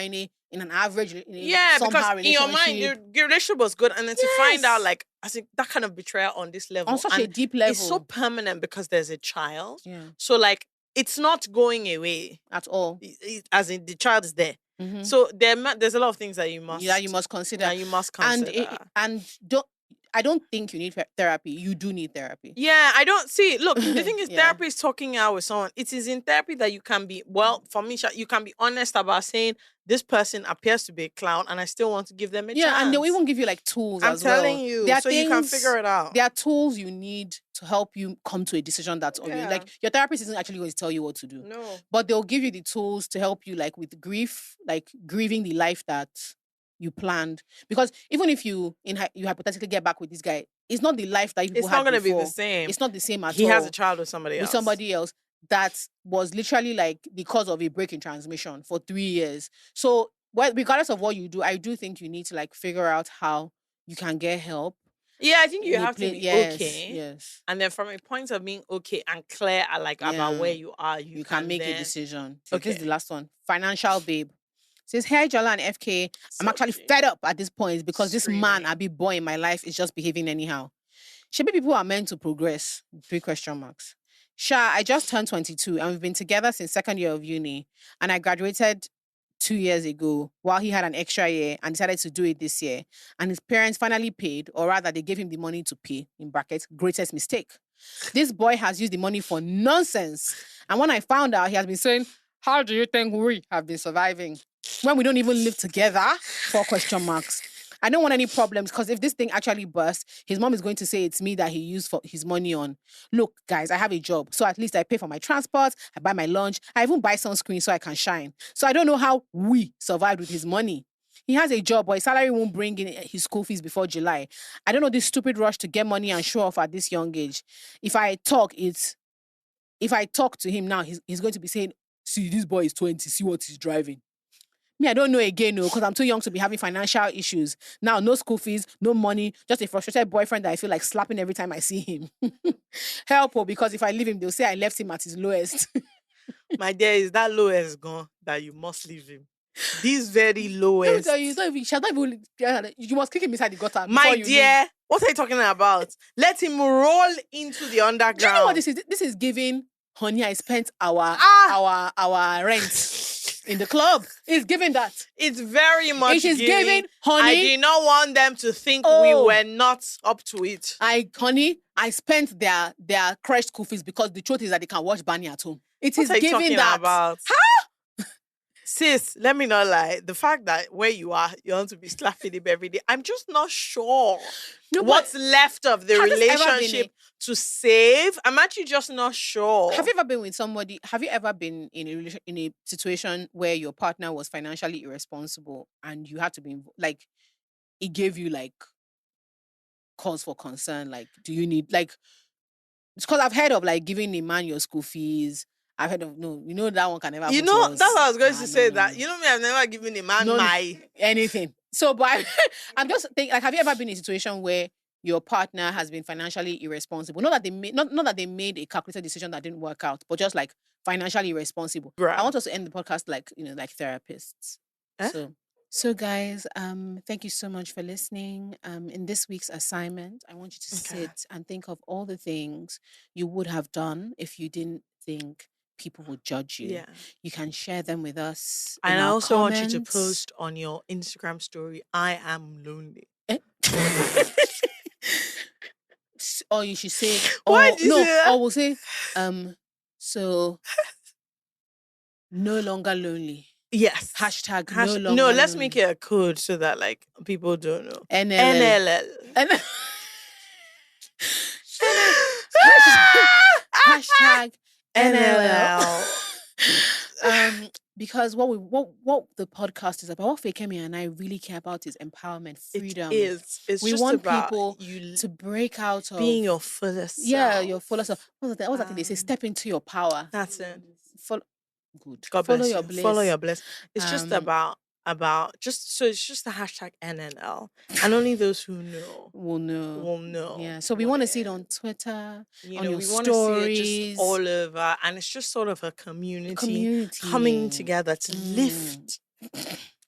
B: in an average
A: because in your mind your relationship was good, and then to find out, like, I think that kind of betrayal on this level,
B: on such a deep level,
A: it's so permanent because there's a child.
B: Yeah.
A: So like it's not going away
B: at all.
A: As in the child is there.
B: Mm-hmm.
A: So there's a lot of things that you must consider.
B: And I don't think you need therapy. You do need therapy.
A: Yeah, I don't see. Look, the thing is, therapy is talking out with someone. It is in therapy that you can be, for me, you can be honest about saying, this person appears to be a clown and I still want to give them a chance.
B: Yeah, and they'll even give you like tools
A: I'm telling you, so you can figure it out.
B: There are tools you need to help you come to a decision that's on you. Like, your therapist isn't actually going to tell you what to do.
A: No.
B: But they'll give you the tools to help you, like, with grief, like grieving the life that you planned. Because even if you hypothetically get back with this guy, it's not the life that you people had before. It's not going to be the same. It's not the same at all.
A: He has a child with somebody else.
B: That was literally like because of a break in transmission for 3 years. So regardless of what you do, I do think you need to like figure out how you can get help.
A: Yeah, I think you have to be okay.
B: Yes.
A: And then from a point of being okay and clear about where you are, you can make
B: a decision. So this is the last one. Financial babe. Says, hey, Jola and FK, I'm actually fed up at this point because this man, a big boy in my life, is just behaving anyhow. Maybe people are meant to progress. 3 question marks. Sha, I just turned 22 and we've been together since second year of uni. And I graduated 2 years ago while he had an extra year and decided to do it this year. And his parents finally paid, or rather they gave him the money to pay, in brackets, greatest mistake. This boy has used the money for nonsense. And when I found out, he has been saying, how do you think we have been surviving when we don't even live together? 4 question marks. I don't want any problems because if this thing actually bursts, his mom is going to say it's me that he used for his money on. Look, guys, I have a job. So at least I pay for my transport, I buy my lunch, I even buy sunscreen so I can shine. So I don't know how we survived with his money. He has a job, but his salary won't bring in his school fees before July. I don't know this stupid rush to get money and show off at this young age. If I talk to him now, he's going to be saying, see, this boy is 20, see what he's driving. Me, I don't know again, because I'm too young to be having financial issues. Now, no school fees, no money, just a frustrated boyfriend that I feel like slapping every time I see him. Help, because if I leave him, they'll say I left him at his lowest.
A: My dear, is that lowest gone that you must leave him? This very lowest.
B: Let me tell you, you must kick him inside the gutter.
A: My dear, what are you talking about? Let him roll into the underground.
B: Do you know what this is? This is giving honey, I spent our rent in the club. It's giving that.
A: It's very much
B: It is giving, honey.
A: I did not want them to think we were not up to it.
B: Honey, I spent their crash school fees because the truth is that they can watch Barney at home. It is
A: What are you
B: giving
A: talking
B: that.
A: about? Sis, let me not lie. The fact that where you are, you want to be slapping him every day. I'm just not sure
B: No, but
A: what's left of the
B: has this ever been
A: relationship to save. I'm actually just not sure.
B: Have you ever been with somebody? Have you ever been in a situation where your partner was financially irresponsible and you had to be like, it gave you like cause for concern? Like, do you need like? It's because I've heard of like giving a man your school fees. I've heard of that one can never.
A: You
B: happen
A: know,
B: to us.
A: that's what I was going to say.
B: No.
A: That you know me, I've never given a man my
B: anything. So, but I'm just thinking, like, have you ever been in a situation where your partner has been financially irresponsible? Not that they made, not that they made a calculated decision that didn't work out, but just like financially irresponsible.
A: Right.
B: I want us to end the podcast like like therapists. So guys, thank you so much for listening. In this week's assignment, I want you to sit and think of all the things you would have done if you didn't think people would judge you.
A: Yeah.
B: You can share them with us.
A: And I
B: our
A: also want you to
B: comments.
A: post on your Instagram story, I am lonely.
B: Or you should say,
A: Why did you say that?
B: or we'll say, so no longer lonely.
A: Yes.
B: Hashtag
A: No,
B: no longer
A: let's
B: lonely.
A: make it a code so that like people don't know.
B: NLL.
A: NLL.
B: Hashtag NLL.
A: NLL.
B: Because what the podcast is about, what Fakemi and I really care about is empowerment, freedom.
A: It is. It's
B: we
A: just
B: want
A: about
B: people
A: you
B: to break out of
A: being your fullest
B: yeah,
A: self.
B: your fullest self. What's that thing they say? Step into your power.
A: That's it.
B: Good.
A: God
B: Follow
A: bless
B: your
A: you.
B: bliss.
A: Follow your bliss. It's just
B: Um,
A: about just so it's just the hashtag NNL. And only those who know
B: Will know.
A: will know.
B: Yeah. So we
A: what
B: want to
A: it
B: see it
A: is.
B: on Twitter, on your
A: we want to see it
B: stories.
A: just all over, and it's just sort of a community
B: Community.
A: coming together to lift.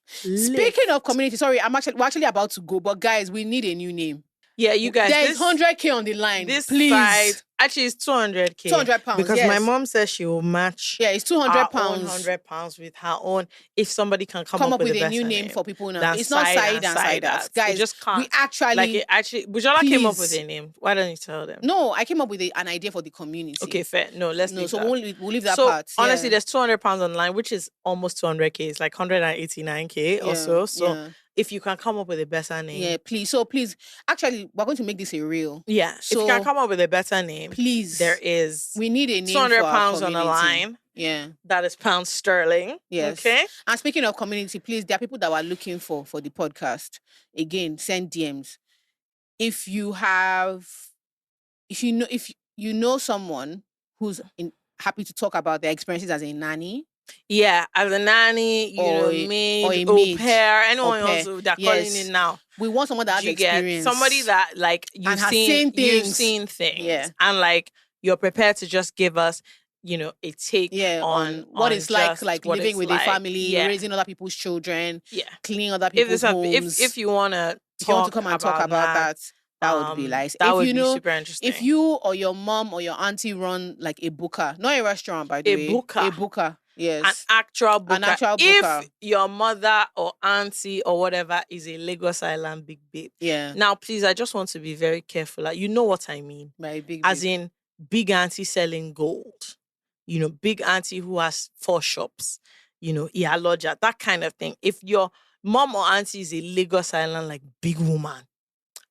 B: Speaking of community, sorry, we're actually about to go, but guys, we need a new name.
A: Yeah, you guys.
B: There's 100K on the line.
A: This
B: please.
A: side actually is 200K.
B: 200 pounds.
A: Because
B: yes.
A: my mom says she will match.
B: Yeah, it's 200
A: our
B: pounds.
A: own 100 pounds with her own. If somebody can come
B: Come
A: up
B: up with
A: a
B: a new
A: better
B: name for people now.
A: than
B: It's not side and side
A: out.
B: out. Guys,
A: It just can't.
B: we actually
A: Like it actually, Jola came up
B: please.
A: with a name. Why don't you tell them?
B: No, I came up with an idea for the community.
A: Okay, fair. No, let's leave
B: so
A: that.
B: we'll leave that
A: So
B: part.
A: honestly,
B: yeah.
A: there's 200 pounds online, which is almost 200K. It's like 189K or so. So
B: yeah.
A: if you can come up with a better name,
B: Yeah, please. So please, actually, we're going to make this a reel.
A: yeah. If you
B: So,
A: can come up with a better name,
B: Please,
A: there is
B: we need a name
A: 200
B: for our
A: pounds on the
B: community.
A: line.
B: Yeah.
A: That is pounds sterling.
B: Yes.
A: Okay.
B: And speaking of community, please, there are people that we're looking for the podcast. Again, send DMs. If you know someone who's happy to talk about their experiences as a nanny.
A: Yeah, as a nanny,
B: Or
A: maid,
B: a
A: au
B: maid,
A: pair, anyone
B: au pair.
A: else they're
B: Yes.
A: calling it now.
B: We want someone that has
A: You get
B: experience.
A: somebody that like you've
B: And has
A: seen
B: seen
A: you've
B: things.
A: seen things,
B: Yeah.
A: and like you're prepared to just give us, a take
B: on what
A: on
B: it's like
A: just what
B: living
A: it's
B: with
A: like.
B: a family,
A: Yeah.
B: raising other people's children,
A: Yeah.
B: cleaning other
A: If
B: people's
A: this
B: homes.
A: if you wanna
B: If you want to come and talk about that would be nice.
A: That
B: If
A: would
B: you
A: be
B: know,
A: super interesting.
B: if you or your mom or your auntie run like a booker, not a restaurant by the
A: A
B: way,
A: booker.
B: a booker, yes,
A: an actual booker.
B: An actual
A: If
B: booker.
A: your mother or auntie or whatever is a Lagos Island big babe.
B: yeah,
A: Now, please, I just want to be very careful. Like, you know what I mean.
B: by a big,
A: As
B: big-
A: in big auntie selling gold. Big auntie who has 4 shops. Yeah, lodger, that kind of thing. If your mom or auntie is a Lagos Island like big woman,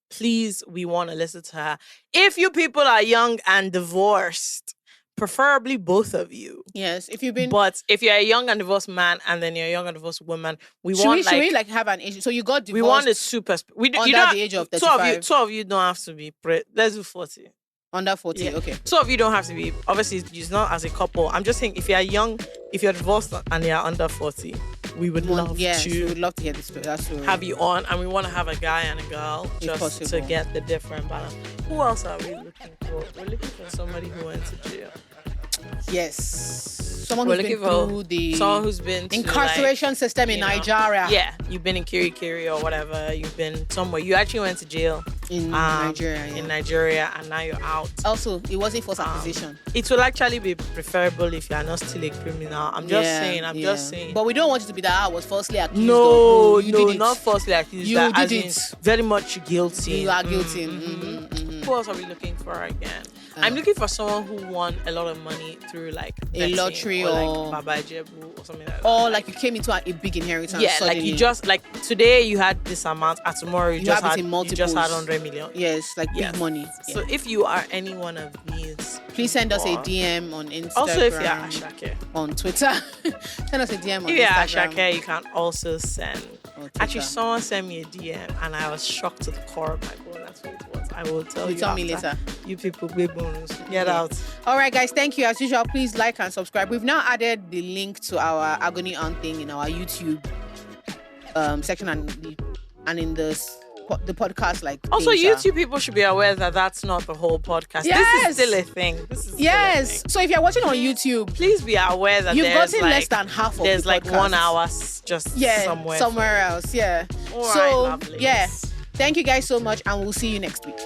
A: please, we want to listen to her. If you people are young and divorced, preferably both of you.
B: yes. If you've been,
A: But if you're a young and divorced man and then you're a young and divorced woman, we
B: should
A: want
B: we like have an age? So you got
A: we
B: divorced
A: want it super. We do,
B: under
A: you don't,
B: the age of
A: two of
B: 35,
A: two of you don't have to be. Let's do 40.
B: under 40.
A: Yeah.
B: Okay,
A: Two of you don't have to be. Obviously, it's not as a couple. I'm just saying, if you're young, if you're divorced and you're under 40, we would love
B: yes, we
A: to
B: would love to hear this. That story.
A: have you on, and we want to have a guy and a girl
B: If
A: just
B: possible.
A: to get the different balance. Who else are we looking for? We're looking for somebody who went to jail.
B: Yes, someone
A: We're
B: who's been
A: looking for
B: through the
A: someone who's been to,
B: incarceration system in
A: you know,
B: Nigeria.
A: Yeah, you've been in Kiri or whatever. You've been somewhere. You actually went to jail.
B: in Nigeria. Yeah.
A: In Nigeria, and now you're out.
B: Also, it wasn't forced acquisition.
A: It will actually be preferable if you are not still a criminal. I'm just saying.
B: But we don't want you to be that I was falsely accused.
A: No,
B: you did it.
A: not falsely accused.
B: You
A: that,
B: did
A: as
B: it.
A: in very much guilty.
B: You are guilty.
A: Who else are we looking for again? I'm looking for someone who won a lot of money through like
B: a lottery
A: or
B: like
A: Baba Jebu or something like that.
B: Or like you came into a big inheritance.
A: Yeah,
B: suddenly.
A: like you just like today you had this amount, and tomorrow you just
B: have
A: had
B: it in multiples.
A: you just had 100 million.
B: Yes, like big money. Yeah.
A: So if you are any one of these,
B: please send us a DM on Instagram.
A: Also, if you're Ashake
B: on Twitter, send us a DM on Instagram.
A: If you're Ashake, you can also send. Actually,
B: Twitter.
A: someone sent me a DM, and I was shocked to the core of my bone. That's what it was. I will tell you.
B: Tell me later.
A: You people, big bonus. Get out.
B: All right, guys. Thank you. As usual, please like and subscribe. We've now added the link to our Agony on thing in our YouTube section and in the podcast. Like
A: also,
B: things,
A: YouTube people should be aware that that's not the whole podcast.
B: Yes.
A: This is still a thing.
B: So if you're watching on YouTube,
A: please be aware that
B: you've
A: there's
B: gotten
A: like,
B: less than half of
A: there's
B: the
A: like
B: podcast.
A: 1 hour just
B: somewhere else. Yeah.
A: All
B: so
A: right, lovely.
B: yeah. Thank you guys so much, and we'll see you next week.